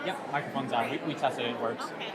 Yep, microphone's on. We tested it. It works. Okay.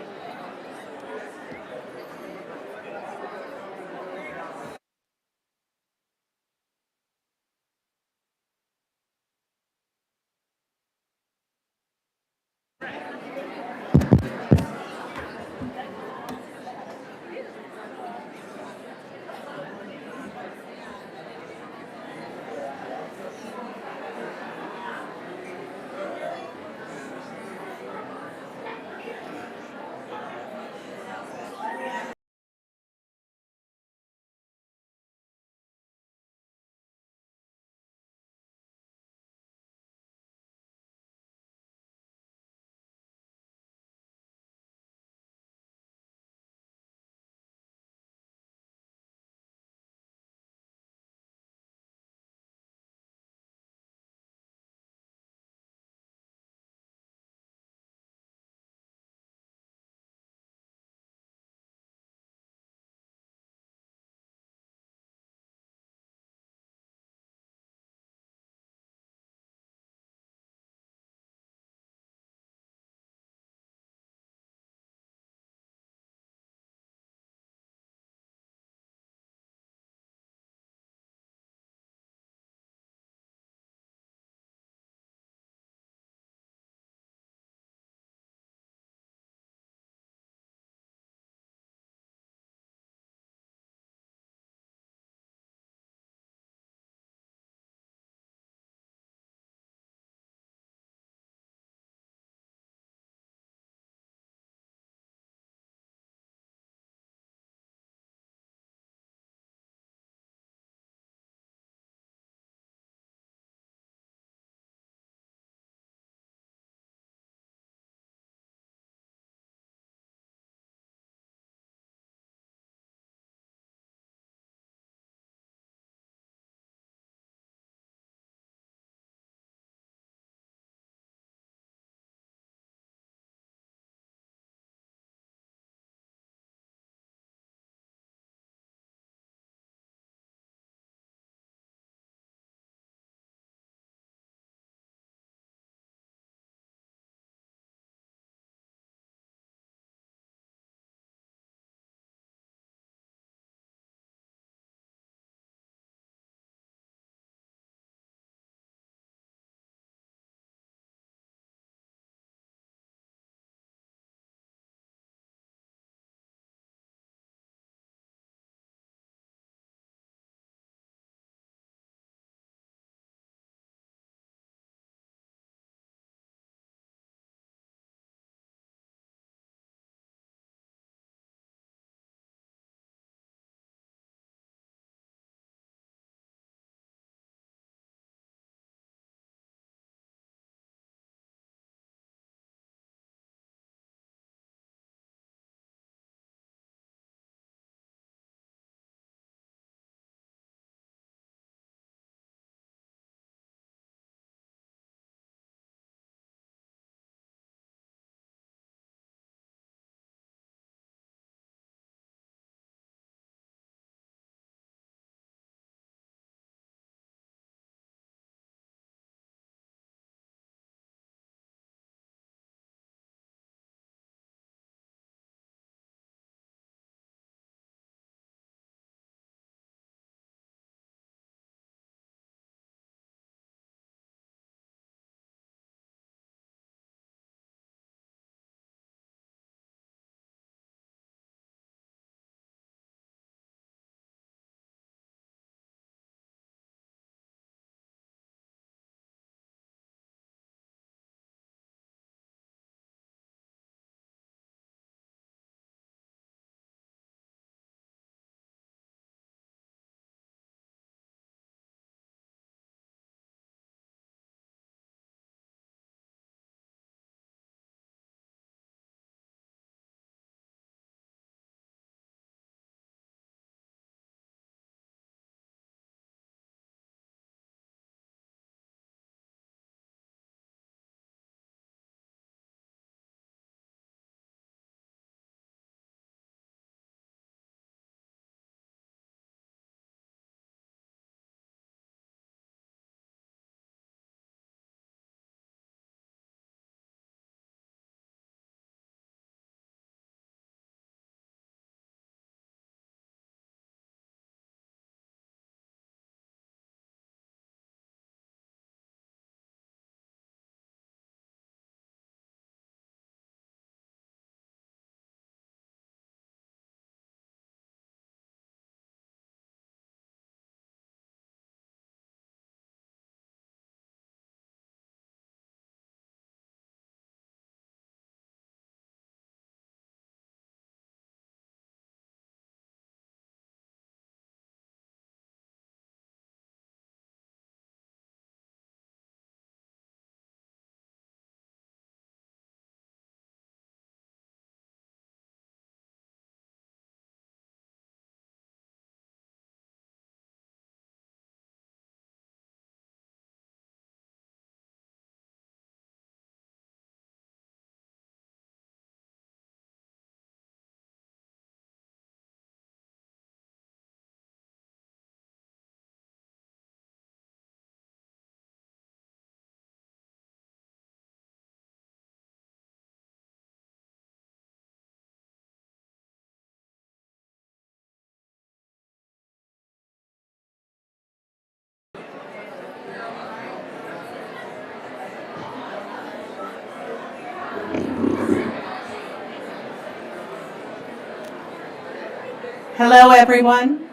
Hello, everyone.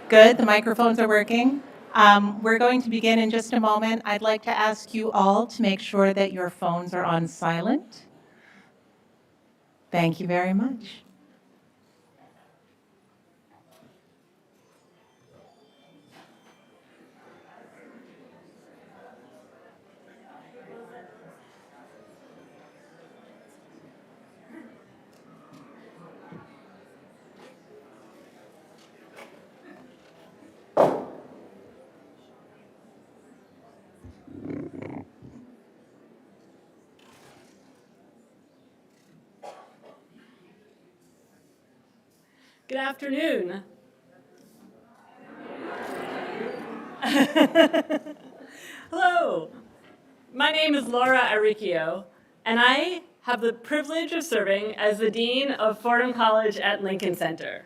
Good, the microphones are working. We're going to begin in just a moment. I'd like to ask you all to make sure that your phones are on silent. Thank you very much. Good afternoon. Hello. My name is Laura Arricchio, and I have the privilege of serving as the Dean of Fordham College at Lincoln Center.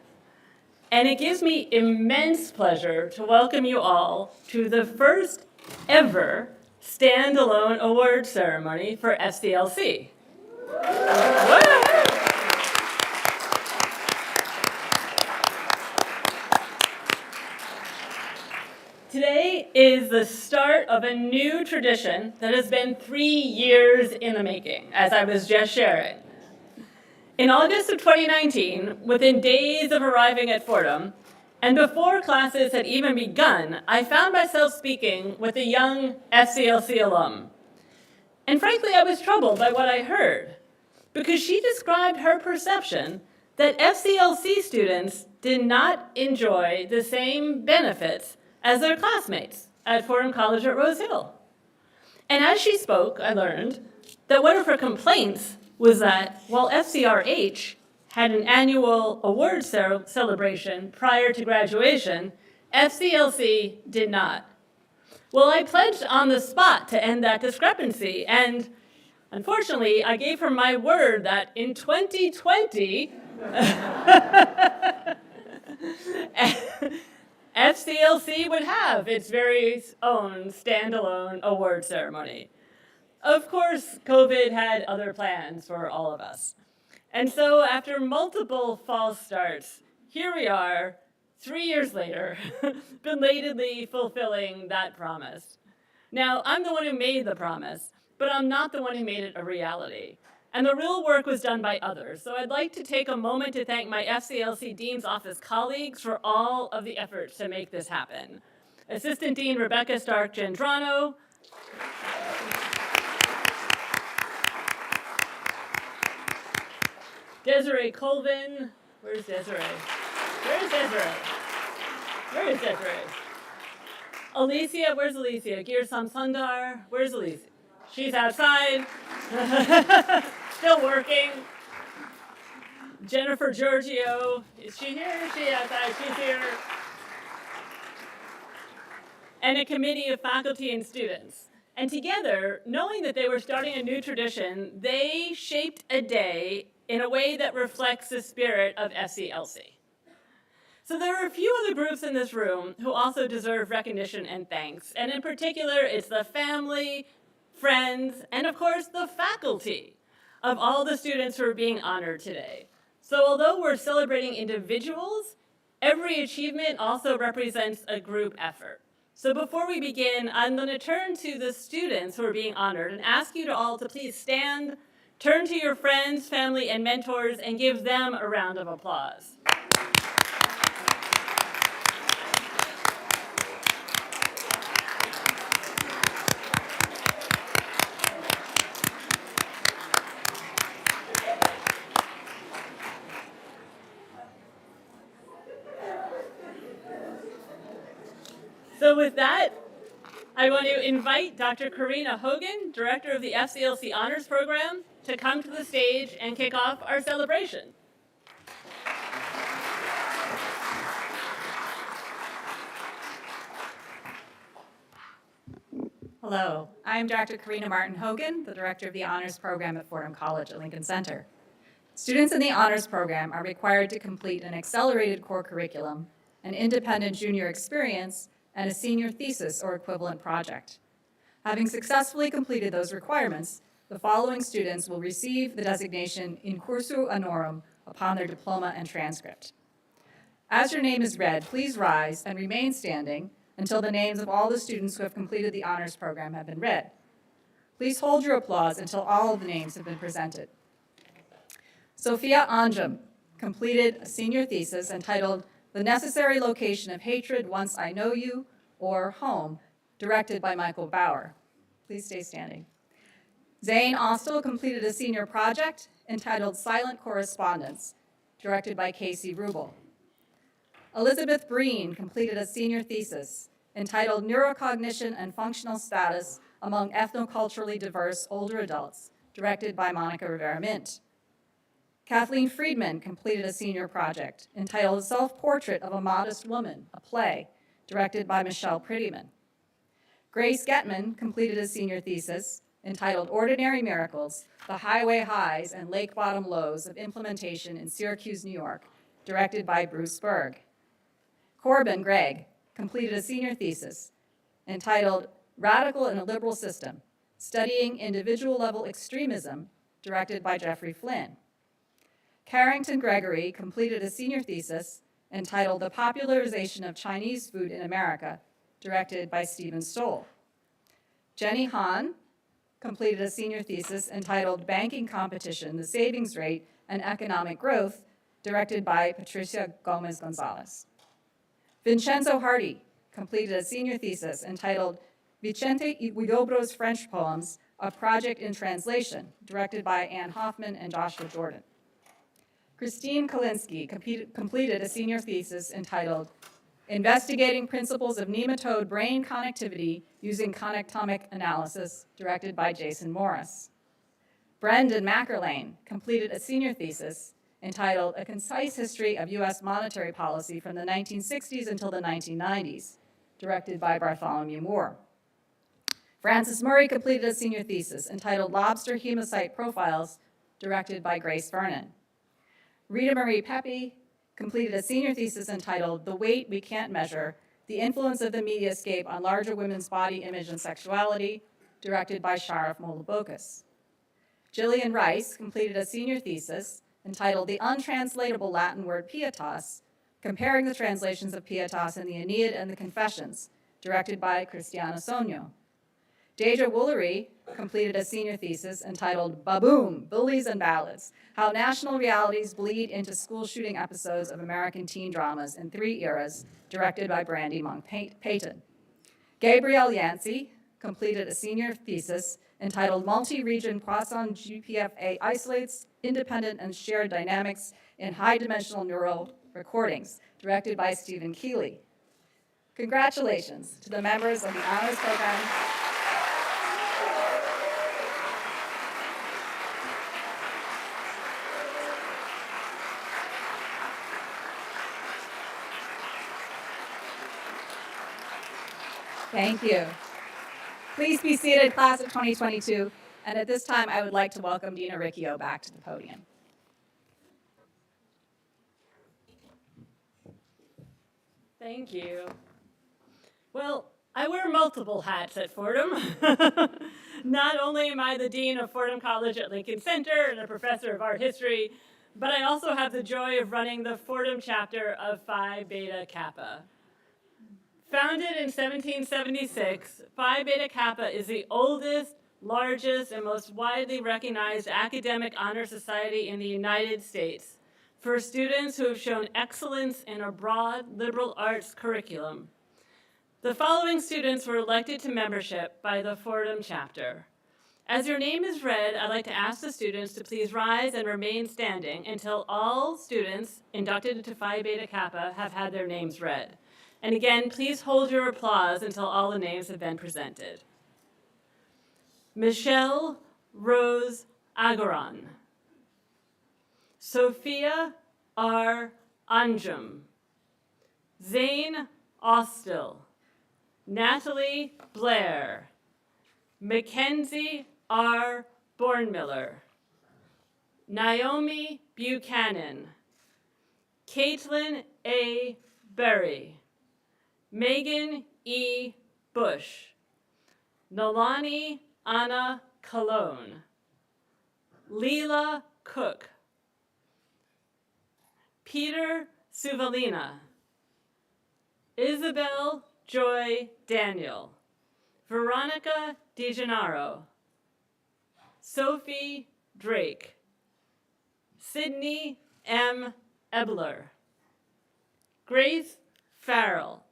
And it gives me immense pleasure to welcome you all to the first ever standalone award ceremony for FCLC. Today is the start of a new tradition that has been 3 years in the making, as I was just sharing. In August of 2019, within days of arriving at Fordham, and before classes had even begun, I found myself speaking with a young FCLC alum. And frankly, I was troubled by what I heard, because she described her perception that FCLC students did not enjoy the same benefits as their classmates at Fordham College at Rose Hill. And as she spoke, I learned that one of her complaints was that while FCRH had an annual award celebration prior to graduation, FCLC did not. Well, I pledged on the spot to end that discrepancy, and unfortunately, I gave her my word that in 2020, FCLC would have its very own standalone award ceremony. Of course, COVID had other plans for all of us. And so after multiple false starts, here we are, 3 years later, belatedly fulfilling that promise. Now, I'm the one who made the promise, but I'm not the one who made it a reality. And the real work was done by others. So I'd like to take a moment to thank my FCLC Dean's Office colleagues for all of the efforts to make this happen. Assistant Dean Rebecca Stark-Gendrano, Desiree Colvin, where's Desiree? Where's Desiree? Where is Desiree? Alicia, where's Alicia? Girsam Sundar, where's Alicia? She's outside, still working. Jennifer Giorgio, is she here? Is she outside? She's here. And a committee of faculty and students. And together, knowing that they were starting a new tradition, they shaped a day in a way that reflects the spirit of FCLC. So there are a few other groups in this room who also deserve recognition and thanks. And in particular, it's the family, friends, and of course, the faculty of all the students who are being honored today. So although we're celebrating individuals, every achievement also represents a group effort. So before we begin, I'm going to turn to the students who are being honored and ask you to all to please stand, turn to your friends, family, and mentors, and give them a round of applause. So with that, I want to invite Dr. Karina Hogan, Director of the FCLC Honors Program, to come to the stage and kick off our celebration. Hello, I'm Dr. Karina Martin Hogan, the Director of the Honors Program at Fordham College at Lincoln Center. Students in the Honors Program are required to complete an accelerated core curriculum, an independent junior experience, and a senior thesis or equivalent project. Having successfully completed those requirements, the following students will receive the designation in cursu honorum upon their diploma and transcript. As your name is read, please rise and remain standing until the names of all the students who have completed the honors program have been read. Please hold your applause until all of the names have been presented. Sophia Anjum completed a senior thesis entitled The Necessary Location of Hatred Once I Know You, or Home, directed by Michael Bauer. Please stay standing. Zane Austell completed a senior project entitled Silent Correspondence, directed by Casey Rubel. Elizabeth Breen completed a senior thesis entitled Neurocognition and Functional Status Among Ethnoculturally Diverse Older Adults, directed by Monica Rivera-Mint. Kathleen Friedman completed a senior project entitled Self-Portrait of a Modest Woman, a Play, directed by Michelle Prettyman. Grace Getman completed a senior thesis entitled Ordinary Miracles, the Highway Highs and Lake Bottom Lows of Implementation in Syracuse, New York, directed by Bruce Berg. Corbin Gregg completed a senior thesis entitled Radical in a Liberal System, Studying Individual-Level Extremism, directed by Jeffrey Flynn. Carrington Gregory completed a senior thesis entitled The Popularization of Chinese Food in America, directed by Stephen Stoll. Jenny Hahn completed a senior thesis entitled Banking Competition, the Savings Rate, and Economic Growth, directed by Patricia Gomez-Gonzalez. Vincenzo Hardy completed a senior thesis entitled Vicente Huidobro's French Poems, a Project in Translation, directed by Ann Hoffman and Joshua Jordan. Christine Kalinsky completed a senior thesis entitled Investigating Principles of Nematode Brain Connectivity Using Connectomic Analysis, directed by Jason Morris. Brendan Mackerlane completed a senior thesis entitled A Concise History of U.S. Monetary Policy from the 1960s until the 1990s, directed by Bartholomew Moore. Frances Murray completed a senior thesis entitled Lobster Hemocyte Profiles, directed by Grace Vernon. Rita Marie Pepe completed a senior thesis entitled The Weight We Can't Measure, The Influence of the Mediascape on Larger Women's Body Image and Sexuality, directed by Sharif Molobokas. Jillian Rice completed a senior thesis entitled The Untranslatable Latin Word Pietas, Comparing the Translations of Pietas in the Aeneid and the Confessions, directed by Cristiana Sonio. Deja Woolery completed a senior thesis entitled Baboom, Bullies and Ballads, How National Realities Bleed into School Shooting Episodes of American Teen Dramas in Three Eras, directed by Brandy Monk-Payton. Gabrielle Yancey completed a senior thesis entitled Multi-Region Poisson GPFA Isolates Independent and Shared Dynamics in High-Dimensional Neural Recordings, directed by Stephen Keeley. Congratulations to the members of the Honors Program. Thank you. Please be seated, class of 2022. And at this time, I would like to welcome Dina Riccio back to the podium. Thank you. Well, I wear multiple hats at Fordham. Not only am I the Dean of Fordham College at Lincoln Center and a professor of art history, but I also have the joy of running the Fordham chapter of Phi Beta Kappa. Founded in 1776, Phi Beta Kappa is the oldest, largest, and most widely recognized academic honor society in the United States for students who have shown excellence in a broad liberal arts curriculum. The following students were elected to membership by the Fordham chapter. As your name is read, I'd like to ask the students to please rise and remain standing until all students inducted into Phi Beta Kappa have had their names read. And again, please hold your applause until all the names have been presented. Michelle Rose Agaran. Sophia R. Anjum. Zane Austell. Natalie Blair. Mackenzie R. Bornmiller. Naomi Buchanan. Caitlin A. Berry. Megan E. Bush. Nalani Anna Cologne. Leela Cook. Peter Suvalina. Isabel Joy Daniel. Veronica DeGennaro. Sophie Drake. Sydney M. Ebler. Grace Farrell.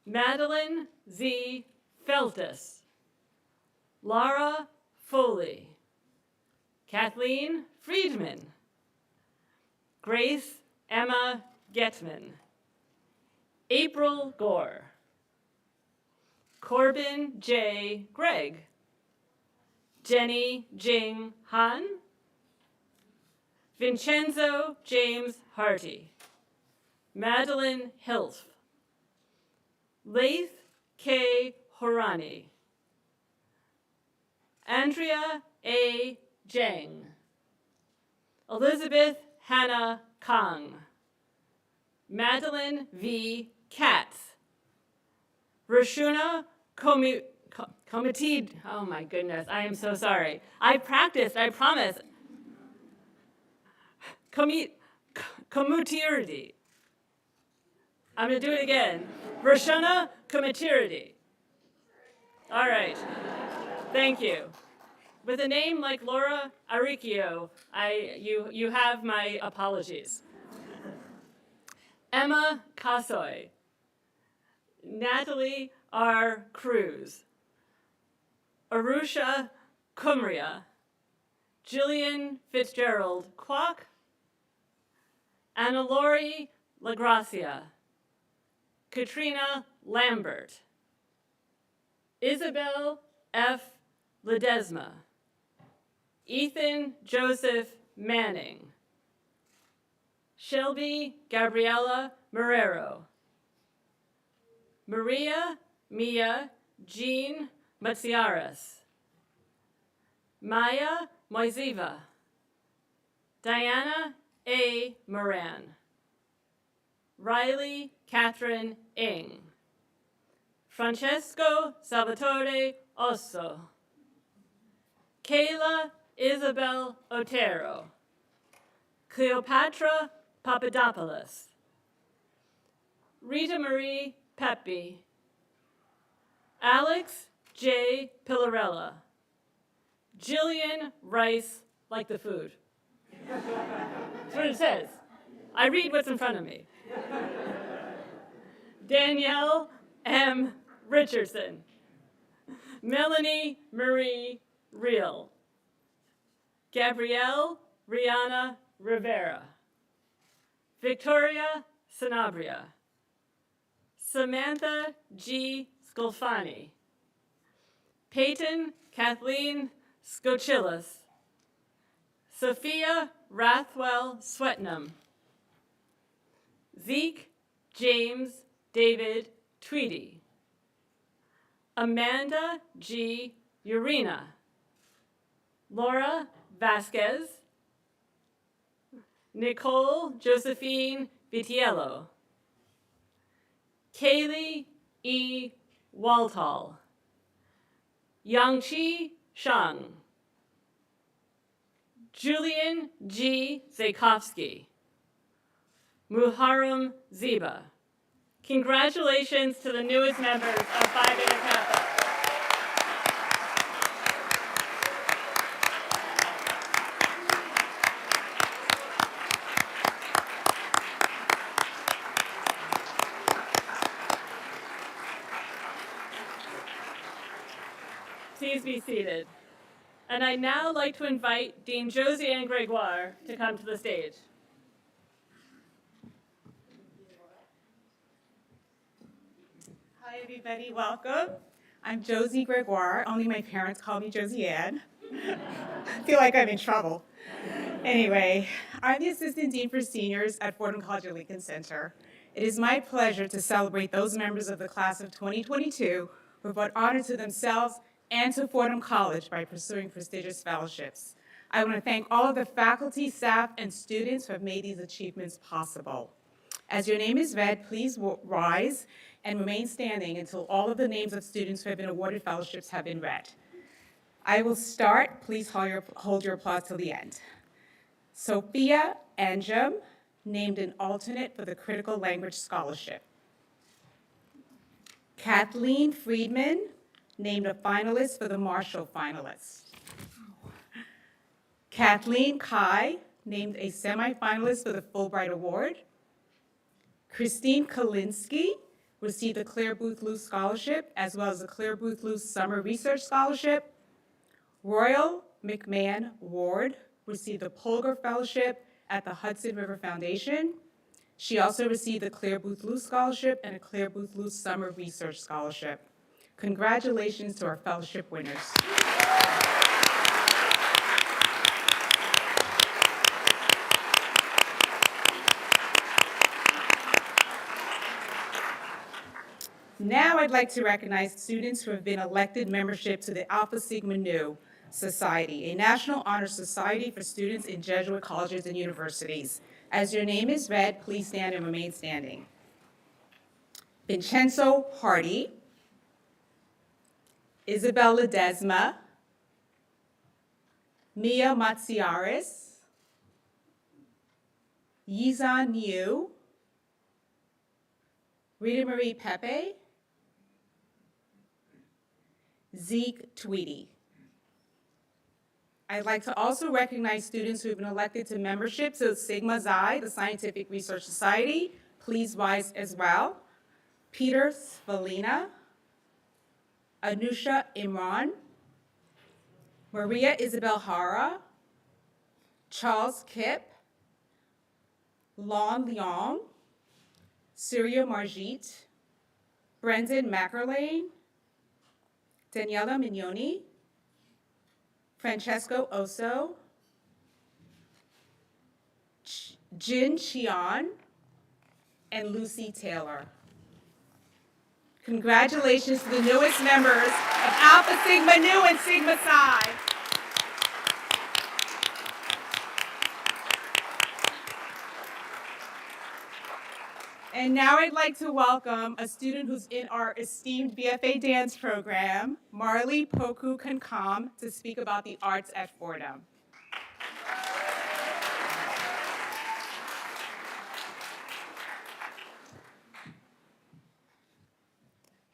Madeline Z. Feltus. Laura Foley. Kathleen Friedman. Grace Emma Getman. April Gore. Corbin J. Gregg. Jenny Jing Han. Vincenzo James Harty. Madeline Hilf. Laith K. Horani. Andrea A. Jeng. Elizabeth Hannah Kang. Madeline V. Katz. Rashuna Comitid. Oh my goodness, I am so sorry. I practiced, I promise. Comutiridi. I'm gonna do it again. Rashuna Comitiridi. All right, thank you. With a name like Laura Aricchio, you have my apologies. Emma Casoy. Natalie R. Cruz. Arusha Kumria. Jillian Fitzgerald Kwok. Annalori LaGracia. Katrina Lambert. Isabel F. Ledesma. Ethan Joseph Manning. Shelby Gabriela Marrero. Maria Mia Jean Matsiaras. Maya Moisiva. Diana A. Moran. Riley Catherine Ing. Francesco Salvatore Osso. Kayla Isabel Otero. Cleopatra Papadopoulos. Rita Marie Pepe. Alex J. Pillarella. Jillian Rice, like the food. That's what it says. I read what's in front of me. Danielle M. Richardson. Melanie Marie Real. Gabrielle Rihanna Rivera. Victoria Sanabria. Samantha G. Scolfani. Peyton Kathleen Skochilis. Sophia Rathwell Swetnam. Zeke James David Tweedy. Amanda G. Urena. Laura Vasquez. Nicole Josephine Vitiello. Kaylee E. Walthall. Yangqi Shang. Julian G. Zaykovsky. Muharram Ziba. Congratulations to the newest members of Phi Beta Kappa. Please be seated. And I'd now like to invite Dean Josiane Gregoire to come to the stage. Hi, everybody. Welcome. I'm Josie Gregoire. Only my parents call me Josiane. I feel like I'm in trouble. Anyway, I'm the Assistant Dean for Seniors at Fordham College at Lincoln Center. It is my pleasure to celebrate those members of the class of 2022 who have brought honor to themselves and to Fordham College by pursuing prestigious fellowships. I want to thank all of the faculty, staff, and students who have made these achievements possible. As your name is read, please rise and remain standing until all of the names of students who have been awarded fellowships have been read. I will start. Please hold your applause till the end. Sophia Anjum, named an alternate for the Critical Language Scholarship. Kathleen Friedman, named a finalist for the Marshall Finalist. Kathleen Kai, named a semifinalist for the Fulbright Award. Christine Kalinsky received the Claire Booth Luce Scholarship, as well as the Claire Booth Luce Summer Research Scholarship. Royal McMahon Ward received the Polgar Fellowship at the Hudson River Foundation. She also received the Claire Booth Luce Scholarship and a Claire Booth Luce Summer Research Scholarship. Congratulations to our fellowship winners. Now I'd like to recognize students who have been elected membership to the Alpha Sigma Nu Society, a national honor society for students in Jesuit colleges and universities. As your name is read, please stand and remain standing. Vincenzo Hardy, Isabel Ledesma, Mia Matsiaris, Yizan Yu, Rita Marie Pepe, Zeke Tweedy. I'd like to also recognize students who have been elected to membership to Sigma Xi, the Scientific Research Society. Please rise as well. Peter Svalina, Anusha Imran, Maria Isabel Hara, Charles Kipp, Lon Leong, Surya Marjit, Brendan Mackerlane, Daniela Mignoni, Francesco Oso, Jin Qian, and Lucy Taylor. Congratulations to the newest members of Alpha Sigma Nu and Sigma Psi. And now I'd like to welcome a student who's in our esteemed BFA dance program, Marley Poku Kankam, to speak about the arts at Fordham.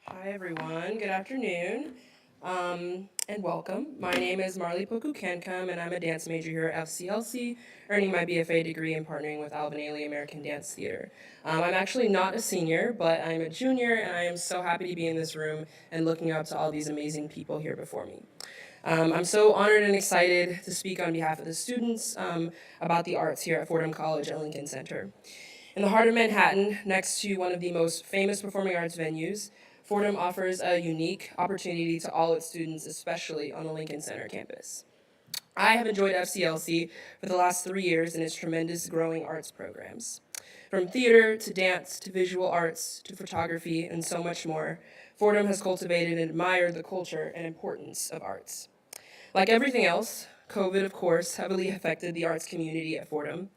Hi everyone, good afternoon, and welcome. My name is Marley Poku Kankam, and I'm a dance major here at FCLC, earning my BFA degree and partnering with Alumni American Dance Theater. I'm actually not a senior, but I'm a junior, and I am so happy to be in this room and looking up to all these amazing people here before me. I'm so honored and excited to speak on behalf of the students about the arts here at Fordham College at Lincoln Center. In the heart of Manhattan, next to one of the most famous performing arts venues, Fordham offers a unique opportunity to all its students, especially on the Lincoln Center campus. I have enjoyed FCLC for the last 3 years in its tremendous growing arts programs. From theater to dance to visual arts to photography and so much more, Fordham has cultivated and admired the culture and importance of arts. Like everything else, COVID, of course, heavily affected the arts community at Fordham.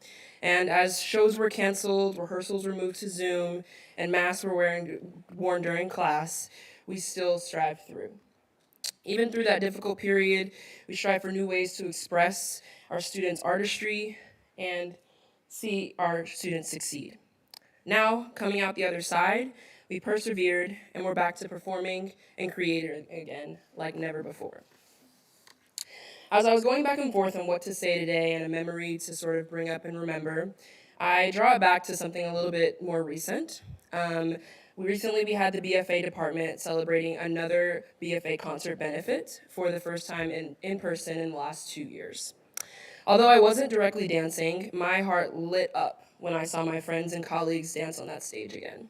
And as shows were canceled, rehearsals were moved to Zoom, and masks were worn during class, we still strived through. Even through that difficult period, we strive for new ways to express our students' artistry and see our students succeed. Now, coming out the other side, we persevered and we're back to performing and creating again like never before. As I was going back and forth on what to say today and a memory to sort of bring up and remember, I draw it back to something a little bit more recent. Recently we had the BFA department celebrating another BFA concert benefit for the first time in person in the last 2 years. Although I wasn't directly dancing, my heart lit up when I saw my friends and colleagues dance on that stage again.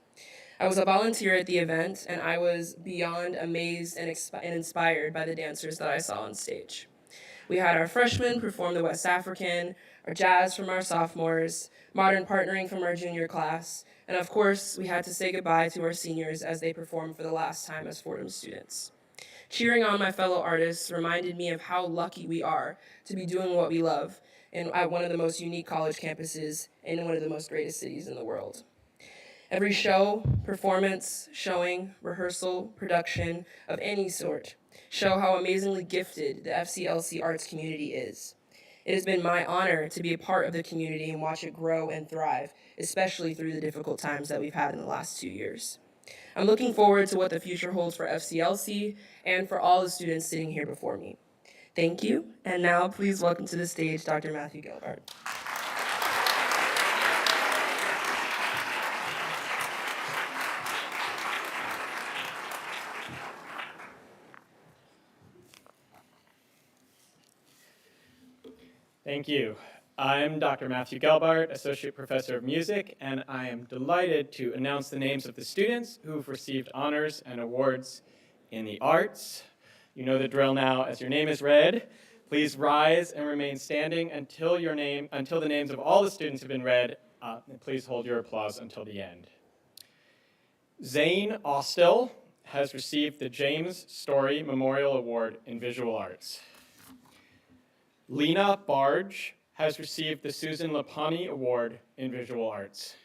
I was a volunteer at the event, and I was beyond amazed and inspired by the dancers that I saw on stage. We had our freshmen perform the West African, our jazz from our sophomores, modern partnering from our junior class, and of course, we had to say goodbye to our seniors as they performed for the last time as Fordham students. Cheering on my fellow artists reminded me of how lucky we are to be doing what we love at one of the most unique college campuses in one of the most greatest cities in the world. Every show, performance, showing, rehearsal, production of any sort show how amazingly gifted the FCLC arts community is. It has been my honor to be a part of the community and watch it grow and thrive, especially through the difficult times that we've had in the last 2 years. I'm looking forward to what the future holds for FCLC and for all the students sitting here before me. Thank you, and now please welcome to the stage Dr. Matthew Gilbert. Thank you. I'm Dr. Matthew Gelbart, Associate Professor of Music, and I am delighted to announce the names of the students who've received honors and awards in the arts. You know the drill now. As your name is read, please rise and remain standing until the names of all the students have been read, and please hold your applause until the end. Zane Austell has received the James Story Memorial Award in Visual Arts. Lena Barge has received the Susan Lapani Award in Visual Arts.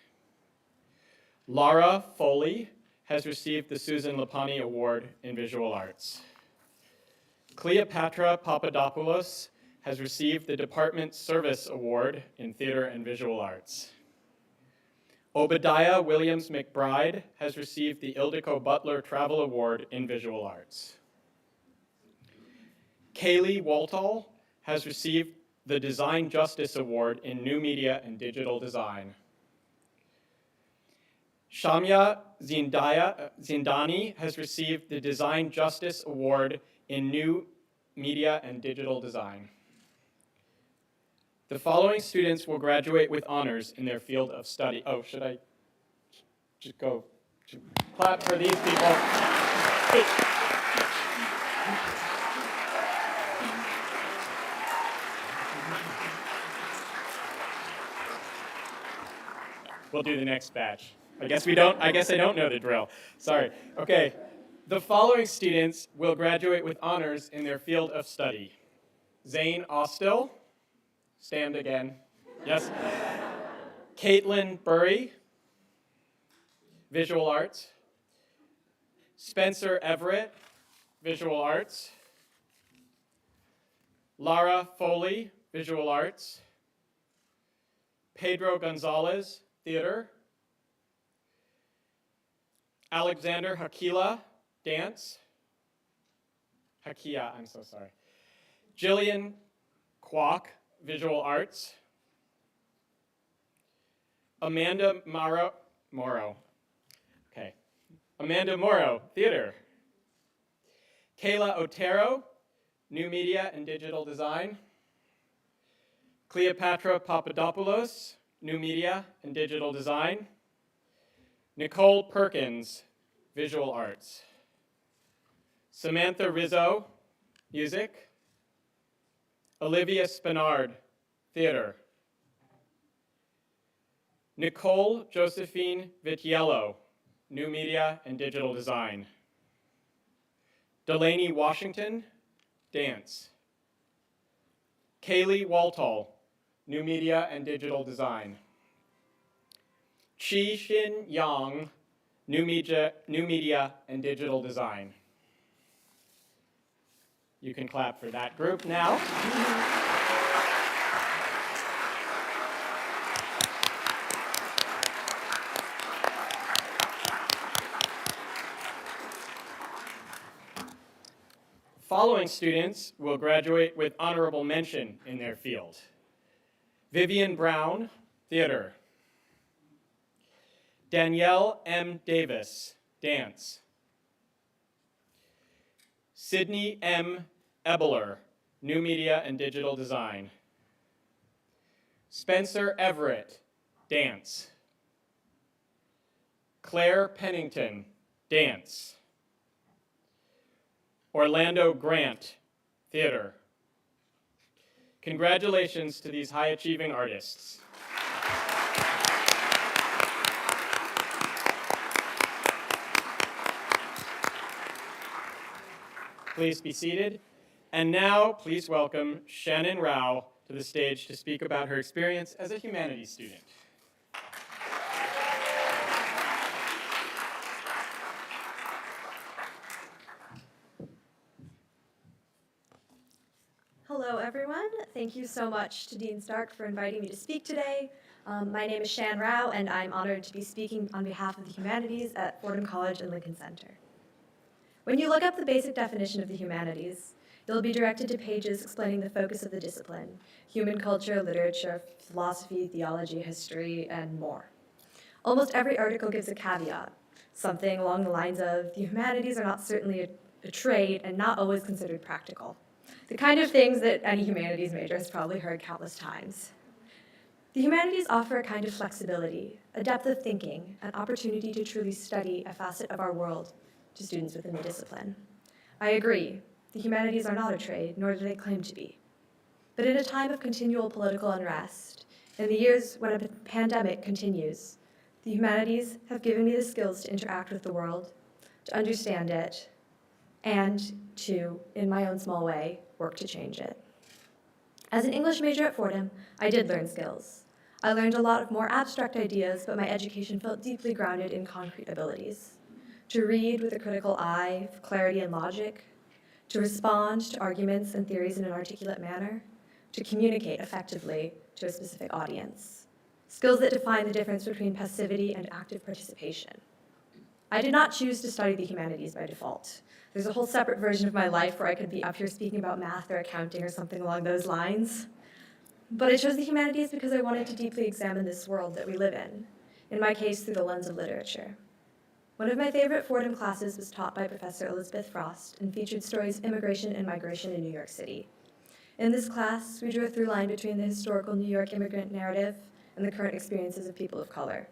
Lara Foley has received the Susan Lapani Award in Visual Arts. Cleopatra Papadopoulos has received the Department Service Award in Theater and Visual Arts. Obadiah Williams McBride has received the Ildiko Butler Travel Award in Visual Arts. Kaylee Waltall has received the Design Justice Award in New Media and Digital Design. Shamya Zindani has received the Design Justice Award in New Media and Digital Design. The following students will graduate with honors in their field of study. Oh, should I just go clap for these people? Hey. We'll do the next batch. I guess I don't know the drill. Sorry. Okay. The following students will graduate with honors in their field of study. Zane Austell, stand again. Yes. Caitlin Burry, Visual Arts. Spencer Everett, Visual Arts. Lara Foley, Visual Arts. Pedro Gonzalez, Theater. Alexander Hakila, Dance. Hakia, I'm so sorry. Jillian Kwok, Visual Arts. Amanda Morrow. Okay. Amanda Morrow, Theater. Kayla Otero, New Media and Digital Design. Cleopatra Papadopoulos, New Media and Digital Design. Nicole Perkins, Visual Arts. Samantha Rizzo, Music. Olivia Spinard, Theater. Nicole Josephine Vitiello, New Media and Digital Design. Delaney Washington, Dance. Kaylee Waltall, New Media and Digital Design. Chi Shin Yang, New Media and Digital Design. You can clap for that group now. Following students will graduate with honorable mention in their field. Vivian Brown, Theater. Danielle M. Davis, Dance. Sydney M. Ebeler, New Media and Digital Design. Spencer Everett, Dance. Claire Pennington, Dance. Orlando Grant, Theater. Congratulations to these high-achieving artists. Please be seated. And now, please welcome Shannon Rao to the stage to speak about her experience as a humanities student. Hello, Hello, everyone. Thank you so much to Dean Stark for inviting me to speak today. My name is Shan Rao, and I'm honored to be speaking on behalf of the Humanities at Fordham College and Lincoln Center. When you look up the basic definition of the humanities, you'll be directed to pages explaining the focus of the discipline: human culture, literature, philosophy, theology, history, and more. Almost every article gives a caveat, something along the lines of, the humanities are not certainly a trade and not always considered practical. The kind of things that any humanities major has probably heard countless times. The humanities offer a kind of flexibility, a depth of thinking, an opportunity to truly study a facet of our world to students within the discipline. I agree, the humanities are not a trade, nor do they claim to be. But in a time of continual political unrest, in the years when a pandemic continues, the humanities have given me the skills to interact with the world, to understand it, and to, in my own small way, work to change it. As an English major at Fordham, I did learn skills. I learned a lot of more abstract ideas, but my education felt deeply grounded in concrete abilities. To read with a critical eye, clarity and logic, to respond to arguments and theories in an articulate manner, to communicate effectively to a specific audience. Skills that define the difference between passivity and active participation. I did not choose to study the humanities by default. There's a whole separate version of my life where I could be up here speaking about math or accounting or something along those lines. But I chose the humanities because I wanted to deeply examine this world that we live in my case through the lens of literature. One of my favorite Fordham classes was taught by Professor Elizabeth Frost and featured stories of immigration and migration in New York City. In this class, we drew a through line between the historical New York immigrant narrative and the current experiences of people of color.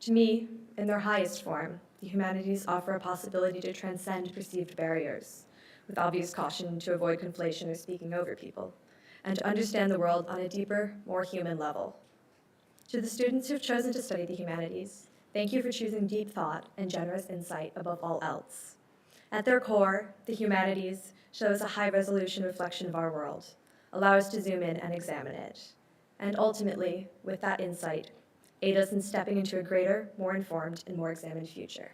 To me, in their highest form, the humanities offer a possibility to transcend perceived barriers, with obvious caution to avoid conflation or speaking over people, and to understand the world on a deeper, more human level. To the students who've chosen to study the humanities, thank you for choosing deep thought and generous insight above all else. At their core, the humanities show us a high-resolution reflection of our world, allow us to zoom in and examine it, and ultimately, with that insight, aid us in stepping into a greater, more informed, and more examined future.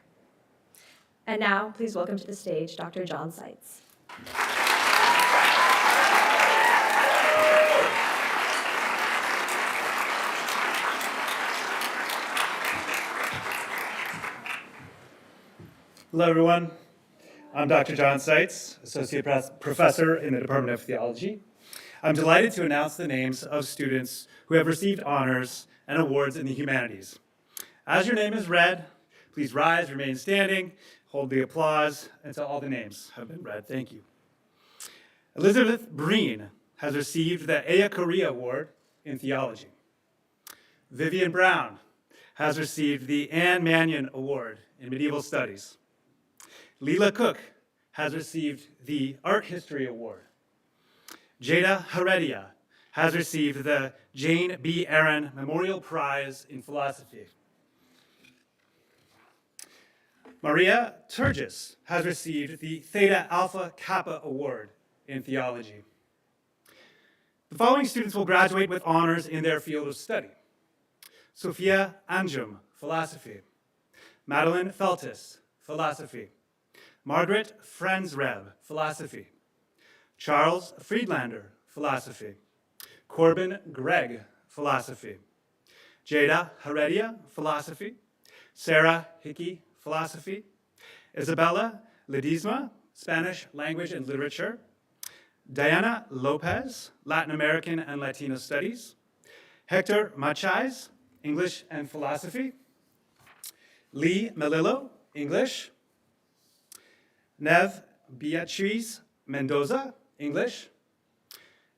And now, please welcome to the stage Dr. John Seitz. Hello, everyone. I'm Dr. John Seitz, Associate Professor in the Department of Theology. I'm delighted to announce the names of students who have received honors and awards in the humanities. As your name is read, please rise, remain standing, hold the applause until all the names have been read. Thank you. Elizabeth Breen has received the Aya Correa Award in Theology. Vivian Brown has received the Anne Mannion Award in Medieval Studies. Leela Cook has received the Art History Award. Jada Heredia has received the Jane B. Aaron Memorial Prize in Philosophy. Maria Turgis has received the Theta Alpha Kappa Award in Theology. The following students will graduate with honors in their field of study: Sophia Anjum, Philosophy; Madeline Feltis, Philosophy; Margaret Frenzreb, Philosophy; Charles Friedlander, Philosophy; Corbin Gregg, Philosophy; Jada Heredia, Philosophy; Sarah Hickey, Philosophy; Isabella Ledesma, Spanish Language and Literature; Diana Lopez, Latin American and Latino Studies; Hector Machais, English and Philosophy; Lee Melillo, English; Nev Beatriz Mendoza, English;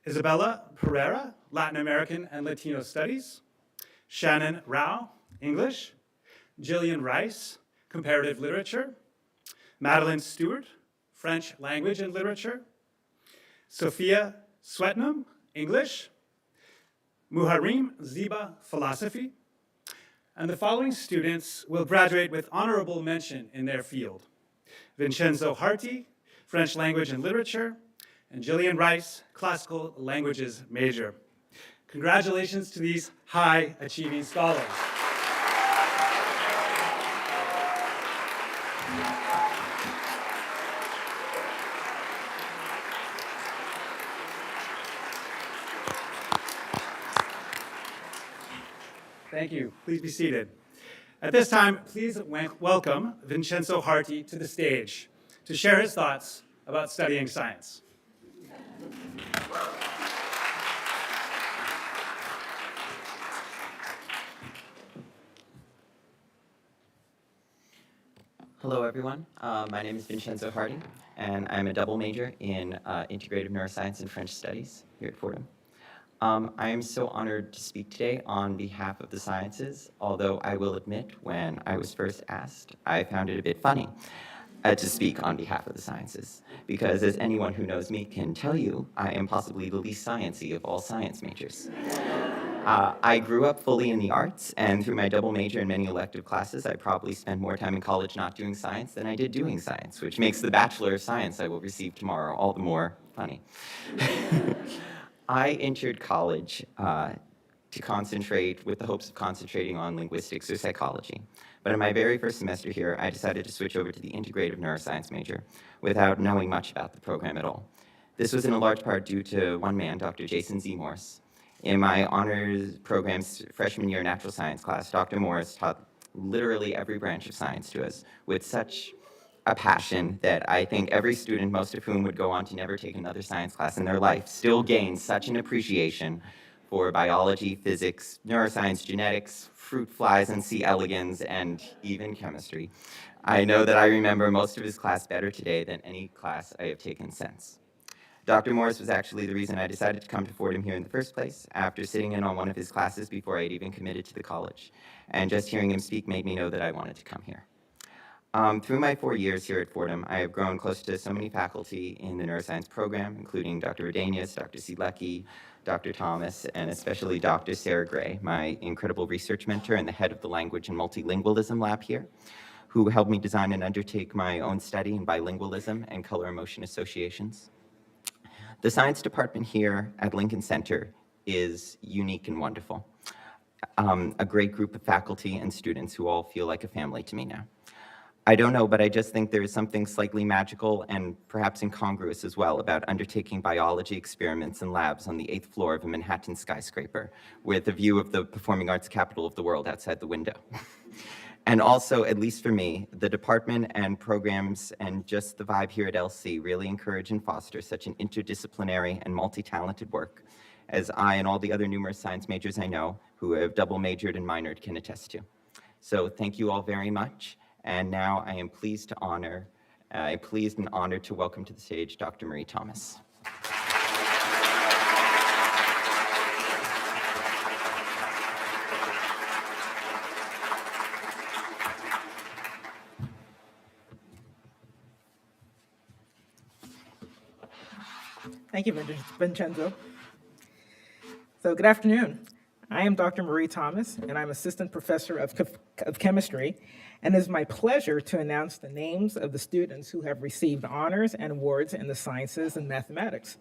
Isabella Pereira, Latin American and Latino Studies; Shannon Rao, English; Jillian Rice, Comparative Literature; Madeline Stewart, French Language and Literature; Sophia Swetnam, English; Muharrem Ziba, Philosophy. And the following students will graduate with honorable mention in their field: Vincenzo Harti, French Language and Literature; and Jillian Rice, Classical Languages major. Congratulations to these high-achieving scholars. Thank you. Please be seated. At this time, please welcome Vincenzo Harti to the stage to share his thoughts about studying science. Hello, everyone. My name is Vincenzo Harti, and I'm a double major in integrative neuroscience and French studies here at Fordham. I am so honored to speak today on behalf of the sciences, although I will admit when I was first asked, I found it a bit funny to speak on behalf of the sciences, because as anyone who knows me can tell you, I am possibly the least sciencey of all science majors. I grew up fully in the arts, and through my double major in many elective classes, I probably spent more time in college not doing science than I did doing science, which makes the Bachelor of Science I will receive tomorrow all the more funny. I entered college to concentrate with the hopes of concentrating on linguistics or psychology. But in my very first semester here, I decided to switch over to the integrative neuroscience major without knowing much about the program at all. This was in a large part due to one man, Dr. Jason Z. Morse. In my honors program's freshman year natural science class, Dr. Morse taught literally every branch of science to us with such a passion that I think every student, most of whom would go on to never take another science class in their life, still gains such an appreciation for biology, physics, neuroscience, genetics, fruit flies and C. elegans, and even chemistry. I know that I remember most of his class better today than any class I have taken since. Dr. Morris was actually the reason I decided to come to Fordham here in the first place, after sitting in on one of his classes before I'd even committed to the college. And just hearing him speak made me know that I wanted to come here. Through my 4 years here at Fordham, I have grown close to so many faculty in the neuroscience program, including Dr. Rodanius, Dr. Selecki, Dr. Thomas, and especially Dr. Sarah Gray, my incredible research mentor and the head of the language and multilingualism lab here, who helped me design and undertake my own study in bilingualism and color-emotion associations. The science department here at Lincoln Center is unique and wonderful. A great group of faculty and students who all feel like a family to me now. I don't know, but I just think there is something slightly magical and perhaps incongruous as well about undertaking biology experiments in labs on the 8th floor of a Manhattan skyscraper with a view of the performing arts capital of the world outside the window. And also, at least for me, the department and programs and just the vibe here at LC really encourage and foster such an interdisciplinary and multi-talented work, as I and all the other numerous science majors I know who have double majored and minored can attest to. So thank you all very much. And now I am pleased and honored to welcome to the stage Dr. Marie Thomas. Thank you, Vincenzo. So good afternoon. I am Dr. Marie Thomas, and I'm Assistant Professor of Chemistry, and it is my pleasure to announce the names of the students who have received honors and awards in the sciences and mathematics.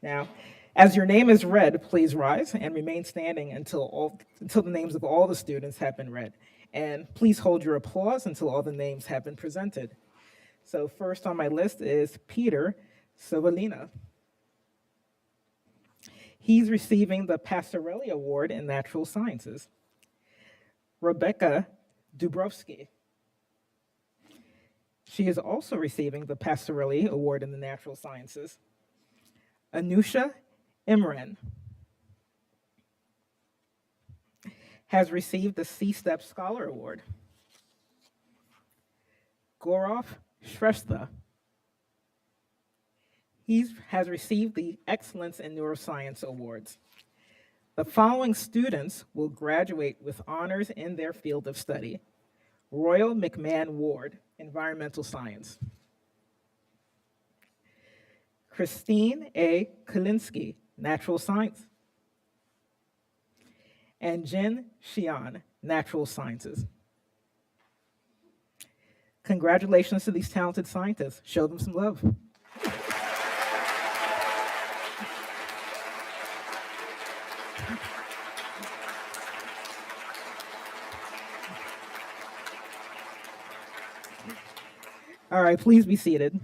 Now, as your name is read, please rise and remain standing until the names of all the students have been read. And please hold your applause until all the names have been presented. So first on my list is Peter Sovalina. He's receiving the Passarelli Award in Natural Sciences. Rebecca Dubrovsky. She is also receiving the Passarelli Award in the Natural Sciences. Anusha Imran has received the C-STEP Scholar Award. Gaurav Shrestha. He has received the Excellence in Neuroscience Awards. The following students will graduate with honors in their field of study. Royal McMahon Ward, Environmental Science. Christine A. Kalinsky, Natural Science. And Jin Xian, Natural Sciences. Congratulations to these talented scientists. Show them some love. All right, please be seated.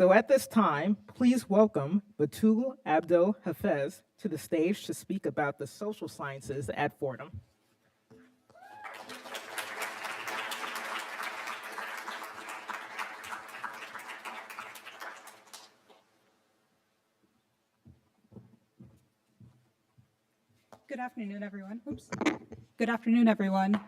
So at this time, please welcome Batul Abdel Hafez to the stage to speak about the social sciences at Fordham. Good afternoon, everyone. Oops. Good afternoon, everyone.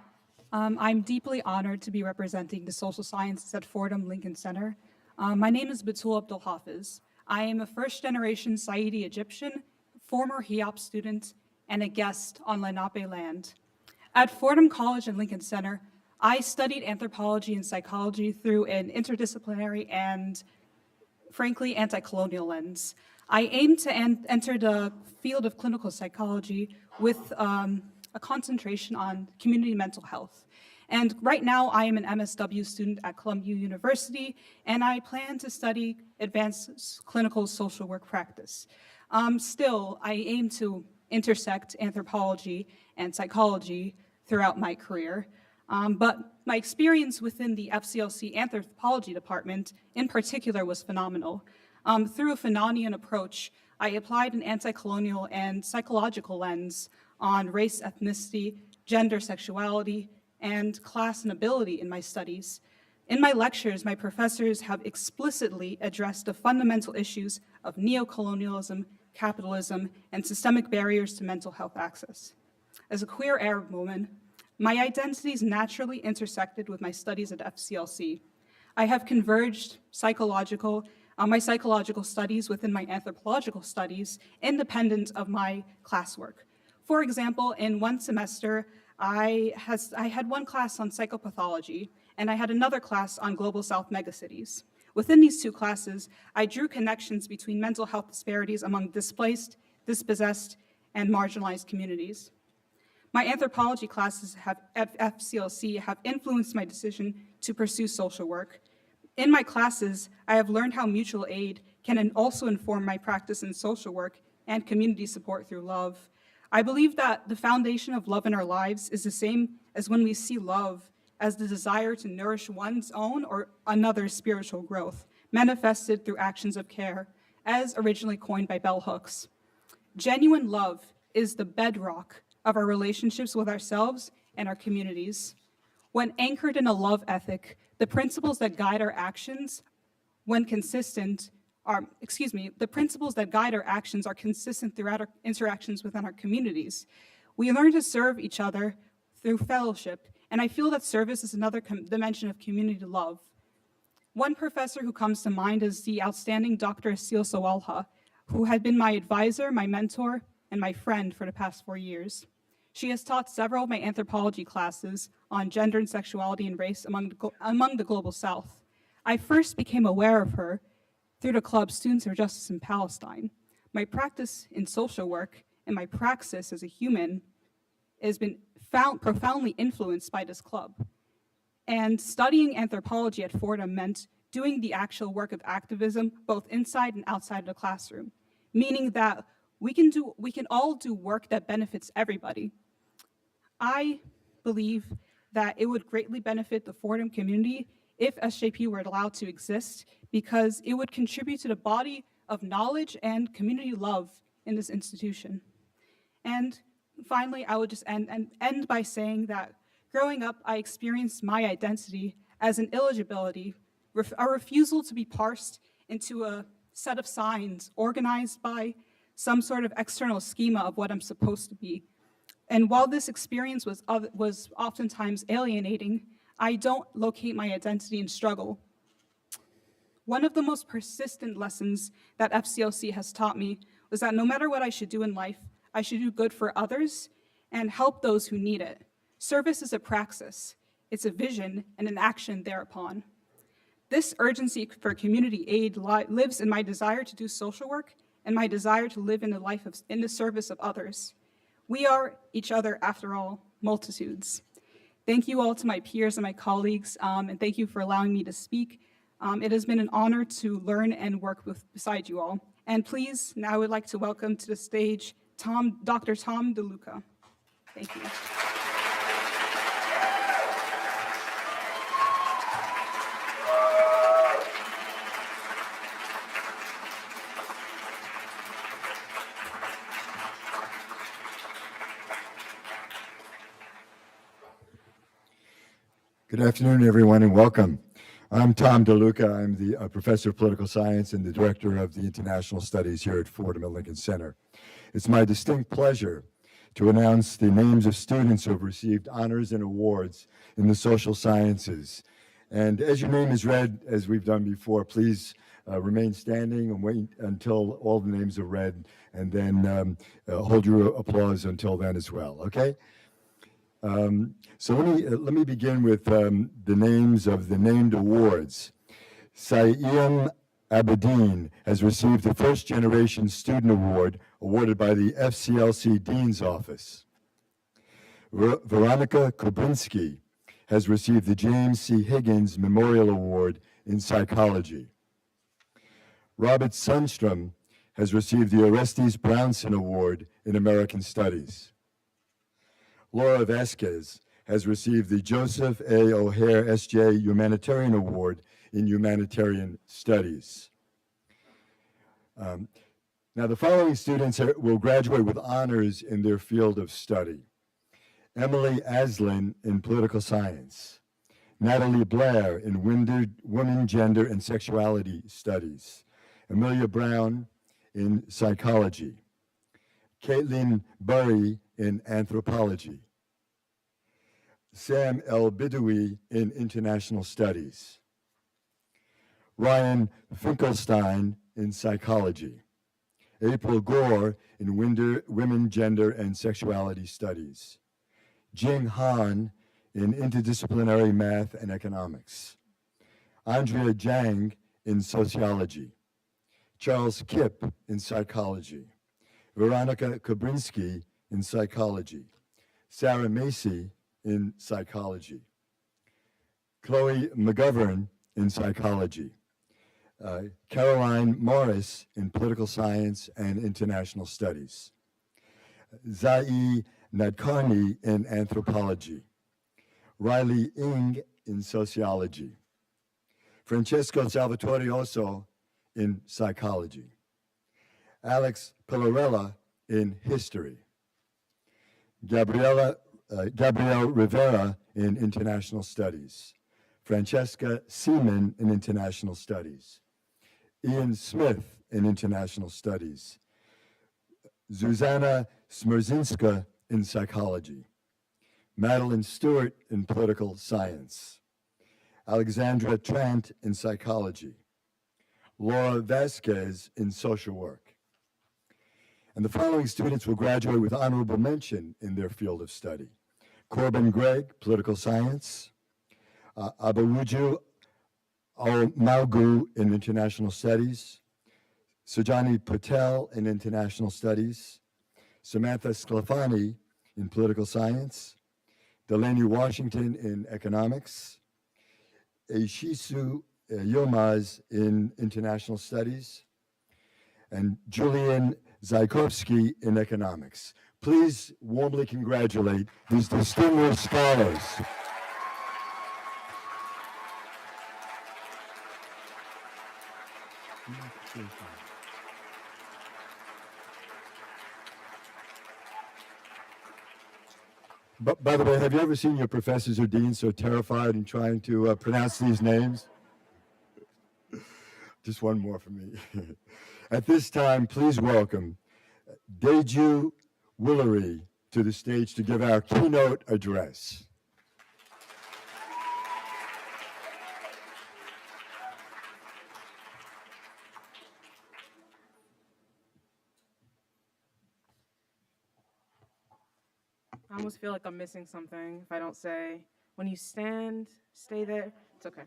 I'm deeply honored to be representing the social sciences at Fordham Lincoln Center. My name is Batul Abdel Hafiz. I am a first-generation Saidi Egyptian, former HEOP student, and a guest on Lenape land. At Fordham College and Lincoln Center, I studied anthropology and psychology through an interdisciplinary and, frankly, anti-colonial lens. I aim to enter the field of clinical psychology with a concentration on community mental health. And right now, I am an MSW student at Columbia University, and I plan to study advanced clinical social work practice. Still, I aim to intersect anthropology and psychology throughout my career. But my experience within the FCLC anthropology department in particular was phenomenal. Through a Fanonian approach, I applied an anti-colonial and psychological lens on race, ethnicity, gender, sexuality, and class and ability in my studies. In my lectures, my professors have explicitly addressed the fundamental issues of neocolonialism, capitalism, and systemic barriers to mental health access. As a queer Arab woman, my identities naturally intersected with my studies at FCLC. I have converged my psychological studies within my anthropological studies, independent of my classwork. For example, in one semester, I had one class on psychopathology, and I had another class on Global South megacities. Within these two classes, I drew connections between mental health disparities among displaced, dispossessed, and marginalized communities. My anthropology classes at FCLC have influenced my decision to pursue social work. In my classes, I have learned how mutual aid can also inform my practice in social work and community support through love. I believe that the foundation of love in our lives is the same as when we see love as the desire to nourish one's own or another's spiritual growth, manifested through actions of care, as originally coined by bell hooks. Genuine love is the bedrock of our relationships with ourselves and our communities. When anchored in a love ethic, the principles that guide our actions are consistent throughout our interactions within our communities. We learn to serve each other through fellowship, and I feel that service is another dimension of community love. One professor who comes to mind is the outstanding Dr. Asil Sawalha, who had been my advisor, my mentor, and my friend for the past 4 years. She has taught several of my anthropology classes on gender and sexuality and race among the Global South. I first became aware of her through the club Students for Justice in Palestine. My practice in social work and my praxis as a human has been profoundly influenced by this club. And studying anthropology at Fordham meant doing the actual work of activism both inside and outside of the classroom, meaning that we can all do work that benefits everybody. I believe that it would greatly benefit the Fordham community if SJP were allowed to exist, because it would contribute to the body of knowledge and community love in this institution. And finally, I would just end by saying that growing up, I experienced my identity as an illegibility, a refusal to be parsed into a set of signs organized by some sort of external schema of what I'm supposed to be. And while this experience was oftentimes alienating, I don't locate my identity in struggle. One of the most persistent lessons that FCLC has taught me was that no matter what I should do in life, I should do good for others and help those who need it. Service is a praxis. It's a vision and an action thereupon. This urgency for community aid lives in my desire to do social work and my desire to live in the service of others. We are each other, after all, multitudes. Thank you all to my peers and my colleagues, and thank you for allowing me to speak. It has been an honor to learn and work beside you all. And please, now I would like to welcome to the stage Dr. Tom DeLuca. Thank you. Good afternoon, everyone, and welcome. I'm Tom DeLuca. I'm the professor of political science and the director of the International Studies here at Fordham at Lincoln Center. It's my distinct pleasure to announce the names of students who have received honors and awards in the social sciences. And as your name is read, as we've done before, please remain standing and wait until all the names are read, and then hold your applause until then as well, okay? So let me begin with the names of the named awards. Sayyam Abedin has received the First Generation Student Award awarded by the FCLC Dean's Office. Veronica Kobrinsky has received the James C. Higgins Memorial Award in Psychology. Robert Sundstrom has received the Orestes Brownson Award in American Studies. Laura Vasquez has received the Joseph A. O'Hare S.J. Humanitarian Award in Humanitarian Studies. Now, the following students will graduate with honors in their field of study. Emily Aslin in Political Science. Natalie Blair in Women, Gender, and Sexuality Studies. Amelia Brown in Psychology. Caitlin Burry in Anthropology. Sam El Bidoui in International Studies. Ryan Finkelstein in Psychology. April Gore in Women, Gender, and Sexuality Studies. Jing Han in Interdisciplinary Math and Economics. Andrea Jang in Sociology. Charles Kipp in Psychology. Veronica Kobrinsky in Psychology. Sarah Macy in Psychology. Chloe McGovern in Psychology. Caroline Morris in Political Science and International Studies. Zai Nadkarni in Anthropology. Riley Ng in Sociology. Francesco Salvatorioso in Psychology. Alex Pillarella in History. Gabrielle Rivera in International Studies. Francesca Seaman in International Studies. Ian Smith in International Studies. Zuzana Smerzinska in Psychology. Madeline Stewart in Political Science. Alexandra Trant in Psychology. Laura Vasquez in Social Work. And the following students will graduate with honorable mention in their field of study. Corbin Gregg, Political Science. Abawuju Al-Malgu in International Studies. Sujani Patel in International Studies. Samantha Sclafani in Political Science. Delaney Washington in Economics. Eshisu Yilmaz in International Studies. And Julian Zaykovsky in Economics. Please warmly congratulate these distinguished scholars. But by the way, have you ever seen your professors or deans so terrified in trying to pronounce these names? Just one more for me. At this time, please welcome Deju Willery to the stage to give our keynote address. I almost feel like I'm missing something if I don't say, when you stand, stay there. It's okay.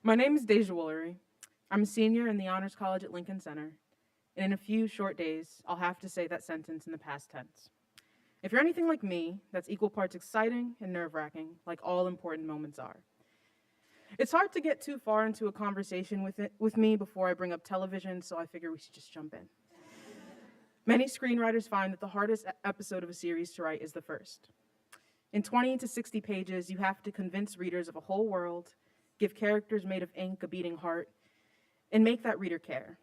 My name is Deja Woolery. I'm a senior in the Honors College at Lincoln Center. And in a few short days, I'll have to say that sentence in the past tense. If you're anything like me, that's equal parts exciting and nerve-wracking, like all important moments are. It's hard to get too far into a conversation with me before I bring up television, so I figure we should just jump in. Many screenwriters find that the hardest episode of a series to write is the first. In 20 to 60 pages, you have to convince readers of a whole world, give characters made of ink a beating heart, and make that reader care.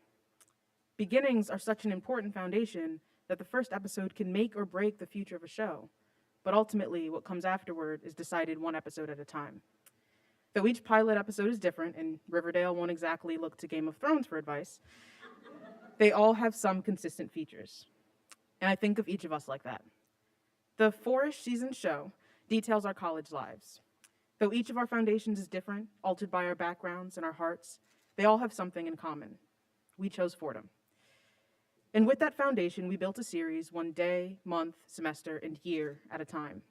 Beginnings are such an important foundation that the first episode can make or break the future of a show. but ultimately what comes afterward is decided one episode at a time. Though each pilot episode is different, and Riverdale won't exactly look to Game of Thrones for advice, they all have some consistent features. And I think of each of us like that. The 4-ish season show details our college lives. Though each of our foundations is different, altered by our backgrounds and our hearts, they all have something in common. We chose Fordham. And with that foundation, we built a series one day, month, semester, and year at a time.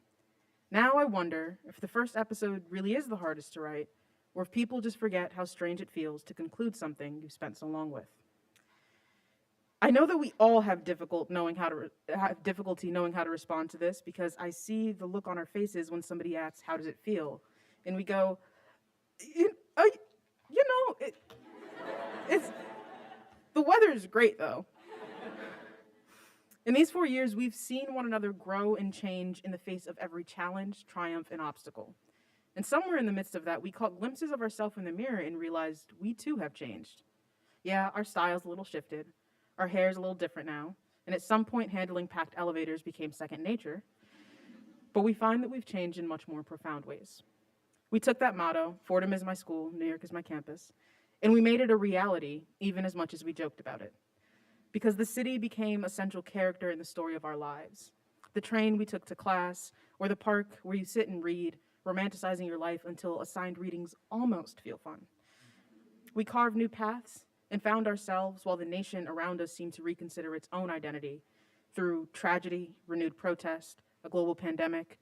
Now I wonder if the first episode really is the hardest to write, or if people just forget how strange it feels to conclude something you've spent so long with. I know that we all have difficulty knowing how to respond to this, because I see the look on our faces when somebody asks, "How does it feel?" And we go, it's the weather is great though. In these 4 years, we've seen one another grow and change in the face of every challenge, triumph, and obstacle. And somewhere in the midst of that, we caught glimpses of ourselves in the mirror and realized we too have changed. Yeah, our style's a little shifted. Our hair's a little different now, and at some point handling packed elevators became second nature. But we find that we've changed in much more profound ways. We took that motto, Fordham is my school, New York is my campus, and we made it a reality even as much as we joked about it. Because the city became a central character in the story of our lives. The train we took to class, or the park where you sit and read, romanticizing your life until assigned readings almost feel fun. We carved new paths and found ourselves while the nation around us seemed to reconsider its own identity through tragedy, renewed protest, a global pandemic,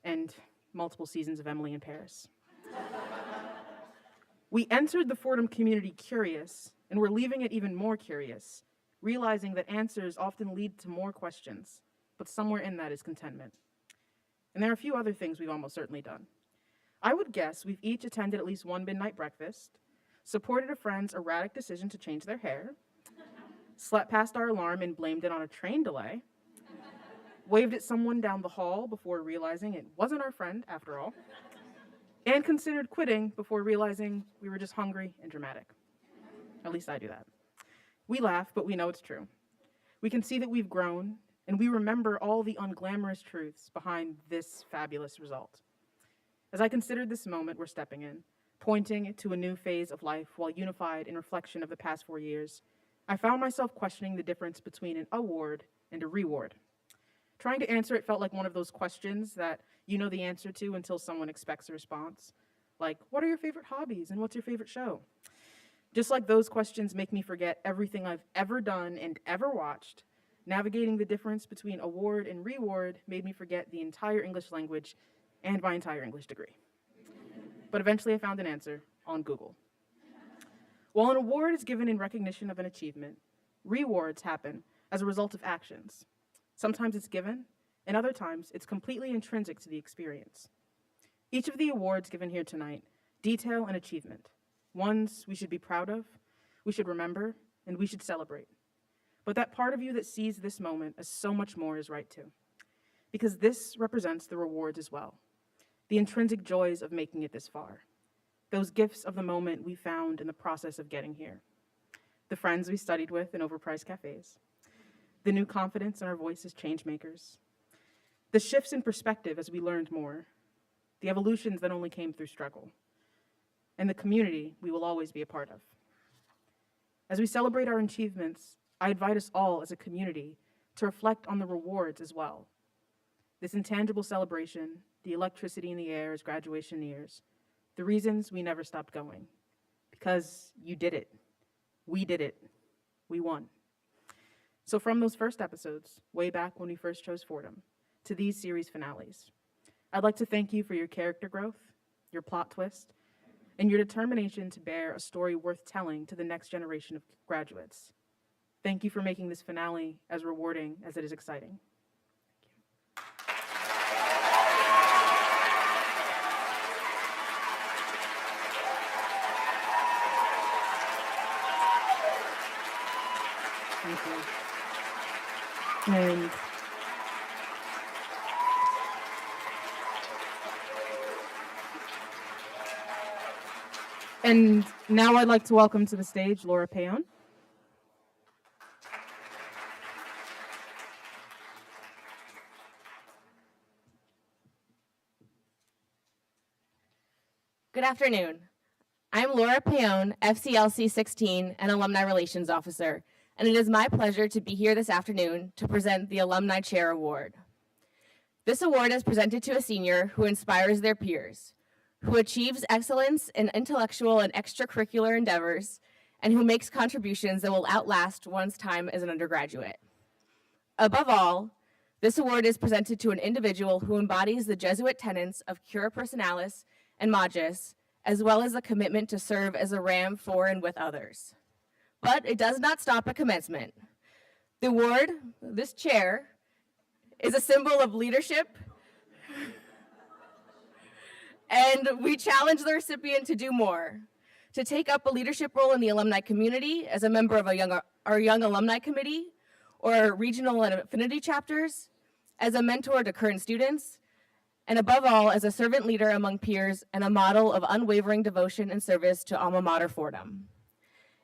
and multiple seasons of Emily in Paris. We entered the Fordham community curious, and we're leaving it even more curious, realizing that answers often lead to more questions, but somewhere in that is contentment. And there are a few other things we've almost certainly done. I would guess we've each attended at least one midnight breakfast, supported a friend's erratic decision to change their hair, slept past our alarm and blamed it on a train delay, waved at someone down the hall before realizing it wasn't our friend after all, and considered quitting before realizing we were just hungry and dramatic. At least I do that. We laugh, but we know it's true. We can see that we've grown, and we remember all the unglamorous truths behind this fabulous result. As I considered this moment we're stepping in, pointing to a new phase of life while unified in reflection of the past 4 years, I found myself questioning the difference between an award and a reward. Trying to answer it felt like one of those questions that you know the answer to until someone expects a response. Like, what are your favorite hobbies and what's your favorite show? Just like those questions make me forget everything I've ever done and ever watched, navigating the difference between award and reward made me forget the entire English language and my entire English degree. But eventually I found an answer on Google. While an award is given in recognition of an achievement, rewards happen as a result of actions. Sometimes it's given, and other times it's completely intrinsic to the experience. Each of the awards given here tonight detail an achievement, ones we should be proud of, we should remember, and we should celebrate. But that part of you that sees this moment as so much more is right too, because this represents the rewards as well, the intrinsic joys of making it this far, those gifts of the moment we found in the process of getting here, the friends we studied with in overpriced cafes, the new confidence in our voice as change makers, the shifts in perspective as we learned more, the evolutions that only came through struggle, and the community we will always be a part of. As we celebrate our achievements, I invite us all as a community to reflect on the rewards as well. This intangible celebration, the electricity in the air as graduation nears, the reasons we never stopped going. Because you did it. We did it. We won. So from those first episodes, way back when we first chose Fordham, to these series finales, I'd like to thank you for your character growth, your plot twist, and your determination to bear a story worth telling to the next generation of graduates. Thank you for making this finale as rewarding as it is exciting. Thank you. And now I'd like to welcome to the stage Laura Payon. Good afternoon. I'm Laura Paone, FCLC 16 and Alumni Relations Officer, and it is my pleasure to be here this afternoon to present the Alumni Chair Award. This award is presented to a senior who inspires their peers, who achieves excellence in intellectual and extracurricular endeavors, and who makes contributions that will outlast one's time as an undergraduate. Above all, this award is presented to an individual who embodies the Jesuit tenets of cura personalis and magis, as well as a commitment to serve as a ram for and with others. But it does not stop at commencement. The award, this chair, is a symbol of leadership, and we challenge the recipient to do more, to take up a leadership role in the alumni community as a member of our young alumni committee, or regional and affinity chapters, as a mentor to current students, and above all, as a servant leader among peers and a model of unwavering devotion and service to alma mater Fordham.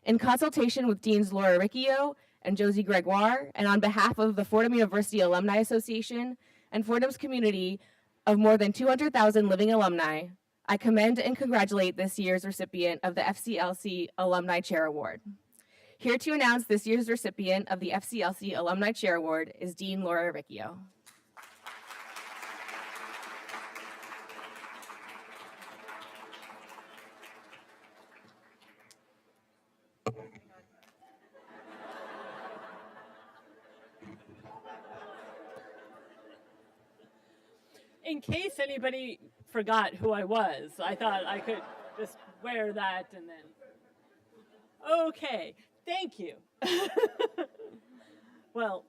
In consultation with Deans Laura Riccio and Josie Gregoire, and on behalf of the Fordham University Alumni Association and Fordham's community of more than 200,000 living alumni, I commend and congratulate this year's recipient of the FCLC Alumni Chair Award. Here to announce this year's recipient of the FCLC Alumni Chair Award is Dean Laura Riccio. In case anybody forgot who I was, I thought I could just wear that and then. Okay, thank you. Well,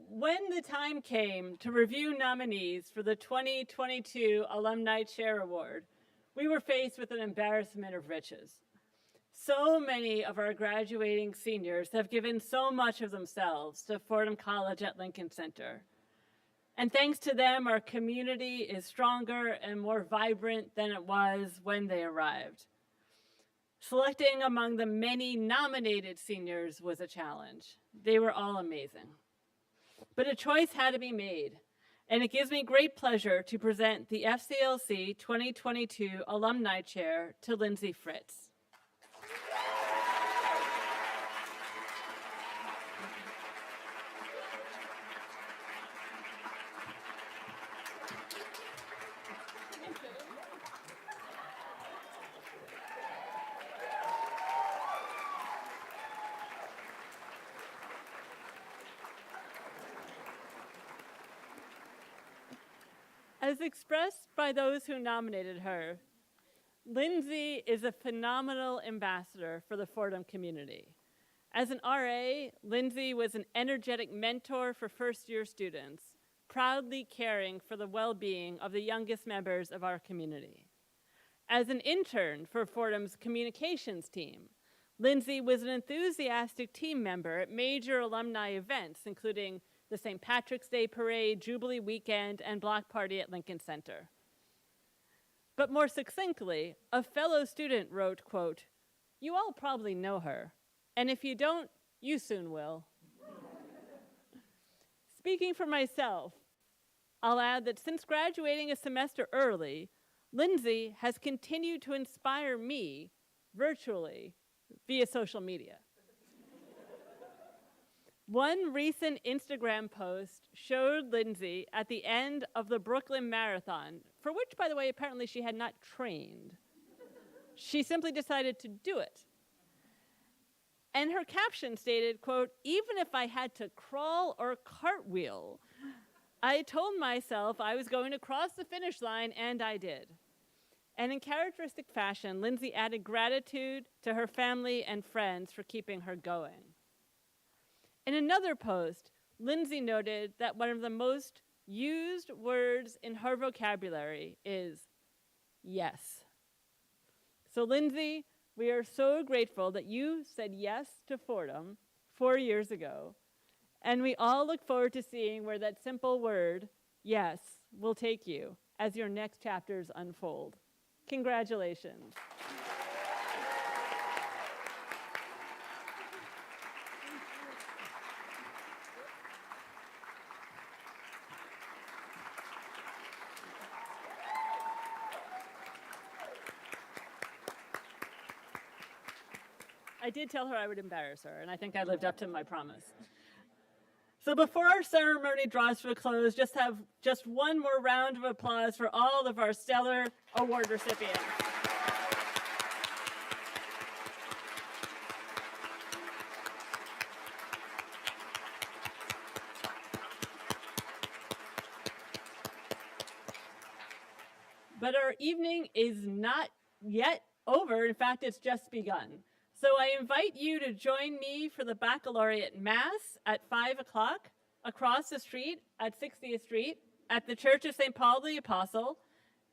when the time came to review nominees for the 2022 Alumni Chair Award, we were faced with an embarrassment of riches. So many of our graduating seniors have given so much of themselves to Fordham College at Lincoln Center. And thanks to them, our community is stronger and more vibrant than it was when they arrived. Selecting among the many nominated seniors was a challenge. They were all amazing. But a choice had to be made, and it gives me great pleasure to present the FCLC 2022 Alumni Chair to Lindsay Fritz. As expressed by those who nominated her, Lindsay is a phenomenal ambassador for the Fordham community. As an RA, Lindsay was an energetic mentor for first-year students, proudly caring for the well-being of the youngest members of our community. As an intern for Fordham's communications team, Lindsay was an enthusiastic team member at major alumni events, including the St. Patrick's Day Parade, Jubilee Weekend, and Block Party at Lincoln Center. But more succinctly, a fellow student wrote, quote, "You all probably know her, and if you don't, you soon will." Speaking for myself, I'll add that since graduating a semester early, Lindsay has continued to inspire me virtually via social media. One recent Instagram post showed Lindsay at the end of the Brooklyn Marathon, for which, by the way, apparently she had not trained. She simply decided to do it. And her caption stated, quote, "Even if I had to crawl or cartwheel, I told myself I was going to cross the finish line, and I did." And in characteristic fashion, Lindsay added gratitude to her family and friends for keeping her going. In another post, Lindsay noted that one of the most used words in her vocabulary is yes. So Lindsay, we are so grateful that you said yes to Fordham 4 years ago, and we all look forward to seeing where that simple word, yes, will take you as your next chapters unfold. Congratulations. I did tell her I would embarrass her, and I think I lived up to my promise. So before our ceremony draws to a close, just one more round of applause for all of our stellar award recipients. But our evening is not yet over. In fact, it's just begun. So I invite you to join me for the baccalaureate mass at 5 o'clock across the street at 60th Street at the Church of St. Paul the Apostle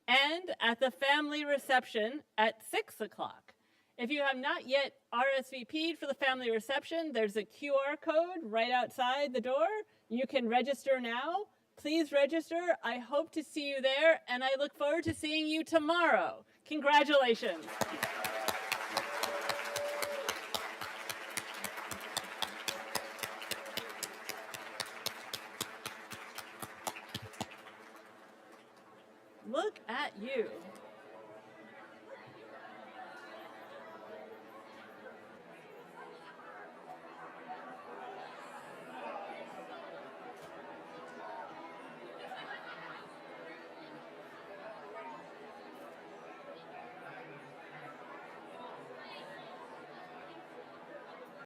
and at the family reception at 6 o'clock. If you have not yet RSVP'd for the family reception, there's a QR code right outside the door. You can register now. Please register. I hope to see you there, and I look forward to seeing you tomorrow. Congratulations. Look at you.